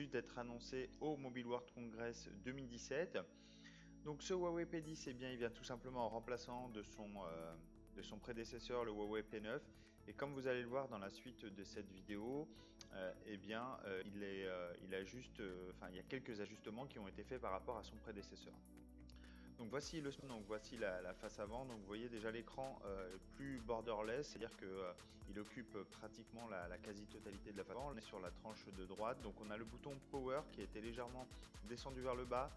juste d'être annoncé au Mobile World Congress 2017. Donc ce Huawei P10, eh bien, il vient tout simplement en remplaçant de son prédécesseur, le Huawei P9. Et comme vous allez le voir dans la suite de cette vidéo, eh bien, il y a quelques ajustements qui ont été faits par rapport à son prédécesseur. Donc voici la face avant. Donc vous voyez déjà l'écran plus borderless, c'est-à-dire que il occupe pratiquement la quasi-totalité de la face avant. On est sur la tranche de droite. Donc on a le bouton Power qui a été légèrement descendu vers le bas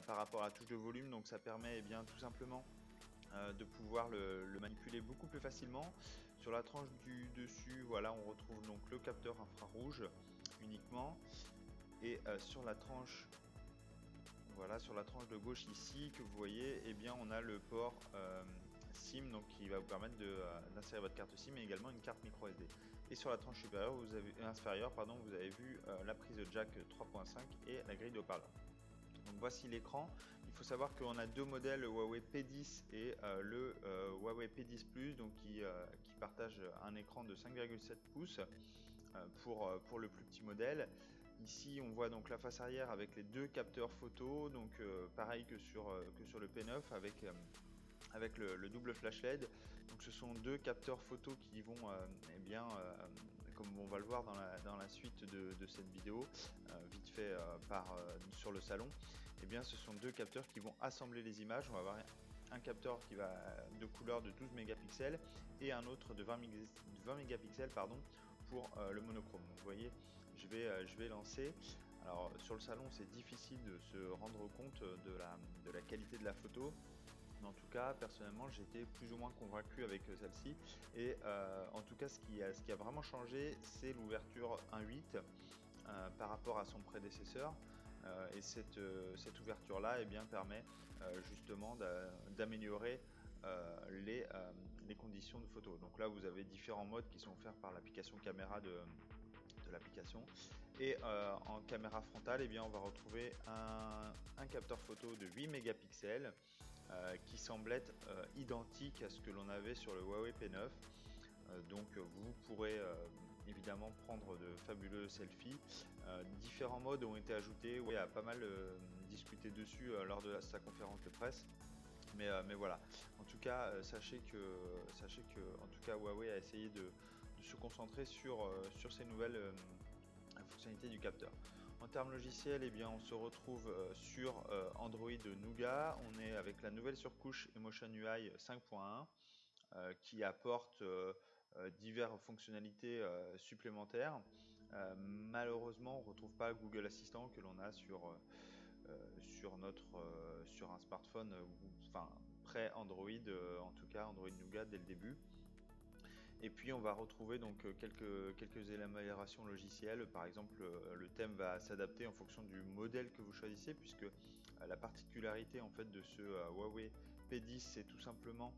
par rapport à la touche de volume. Donc ça permet bien tout simplement de pouvoir le manipuler beaucoup plus facilement. Sur la tranche du dessus, voilà, on retrouve donc le capteur infrarouge uniquement. Et sur la tranche de gauche ici que vous voyez, eh bien on a le port SIM, donc qui va vous permettre d'insérer votre carte SIM et également une carte micro SD. Et sur la tranche inférieure, vous avez vu la prise jack 3.5 et la grille de haut-parleurs. Donc voici l'écran. Il faut savoir qu'on a deux modèles, le Huawei P10 et le Huawei P10 Plus, donc qui partagent un écran de 5,7 pouces pour le plus petit modèle. Ici on voit donc la face arrière avec les deux capteurs photo, donc pareil que sur le P9 avec le double flash LED. Donc ce sont deux capteurs photo qui vont, comme on va le voir dans la suite de cette vidéo, vite fait sur le salon, eh bien ce sont deux capteurs qui vont assembler les images. On va avoir un capteur qui va de couleur de 12 mégapixels et un autre de 20 mégapixels pour le monochrome. Donc vous voyez, je vais lancer. Alors sur le salon c'est difficile de se rendre compte de la qualité de la photo. Mais en tout cas, personnellement, j'étais plus ou moins convaincu avec celle-ci. Et en tout cas, ce qui a vraiment changé, c'est l'ouverture 1.8 par rapport à son prédécesseur. Et cette ouverture-là, eh bien, permet justement d'améliorer les conditions de photo. Donc là, vous avez différents modes qui sont offerts par l'application caméra de l'application. Et en caméra frontale, eh bien, on va retrouver un capteur photo de 8 mégapixels. Qui semble être identique à ce que l'on avait sur le Huawei P9. Donc vous pourrez évidemment prendre de fabuleux selfies. Différents modes ont été ajoutés, il a pas mal discuté dessus lors de sa conférence de presse. Mais voilà, en tout cas, sachez que en tout cas Huawei a essayé de se concentrer sur ces nouvelles fonctionnalités du capteur. En termes logiciels, eh bien, on se retrouve sur Android Nougat. On est avec la nouvelle surcouche Emotion UI 5.1 qui apporte diverses fonctionnalités supplémentaires. Malheureusement, on ne retrouve pas Google Assistant que l'on a sur un smartphone, pré-Android, en tout cas Android Nougat dès le début. Et puis on va retrouver donc quelques améliorations logicielles. Par exemple, le thème va s'adapter en fonction du modèle que vous choisissez, puisque la particularité en fait de ce Huawei P10, c'est tout simplement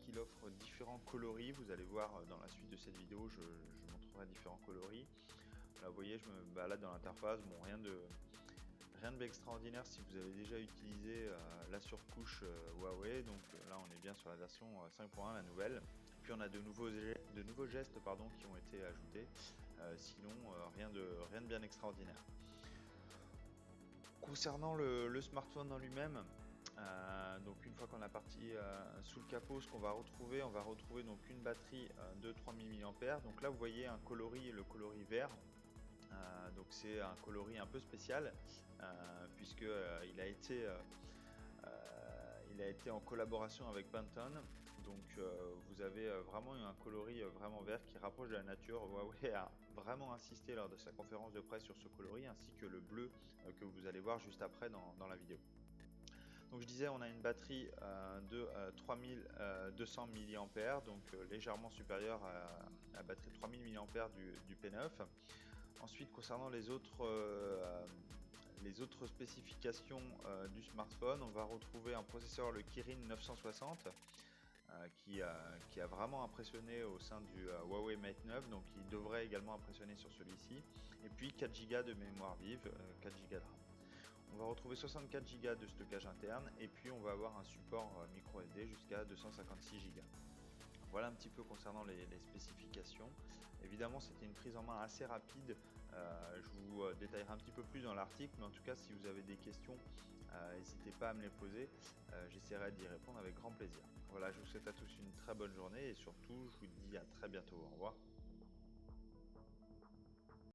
qu'il offre différents coloris. Vous allez voir dans la suite de cette vidéo, je montrerai différents coloris. Là, vous voyez, je me balade dans l'interface. Bon, rien de extraordinaire si vous avez déjà utilisé la surcouche Huawei. Donc là, on est bien sur la version 5.1, la nouvelle. Puis on a de nouveaux gestes qui ont été ajoutés, sinon rien de bien extraordinaire. Concernant le smartphone en lui-même, donc une fois qu'on a parti sous le capot, ce qu'on va retrouver, donc une batterie de 3000 mAh. Donc là vous voyez un coloris, le coloris vert. Donc c'est un coloris un peu spécial puisque il a été en collaboration avec Pantone. Donc vous avez vraiment un coloris vraiment vert qui rapproche de la nature. Huawei a vraiment insisté lors de sa conférence de presse sur ce coloris, ainsi que le bleu que vous allez voir juste après dans la vidéo. Donc je disais, on a une batterie de 3200 mAh, donc légèrement supérieure à la batterie de 3000 mAh du P9. Ensuite, concernant les autres spécifications du smartphone, on va retrouver un processeur, le Kirin 960, qui a vraiment impressionné au sein du Huawei Mate 9, donc il devrait également impressionner sur celui-ci. Et puis 4 Go de mémoire vive, 4 Go de RAM. On va retrouver 64 Go de stockage interne et puis on va avoir un support micro SD jusqu'à 256 Go. Voilà un petit peu concernant les spécifications. Évidemment, c'était une prise en main assez rapide. Je vous détaillerai un petit peu plus dans l'article, mais en tout cas, si vous avez des questions, n'hésitez pas à me les poser. J'essaierai d'y répondre avec grand plaisir. Voilà, je vous souhaite à tous une très bonne journée et surtout, je vous dis à très bientôt. Au revoir.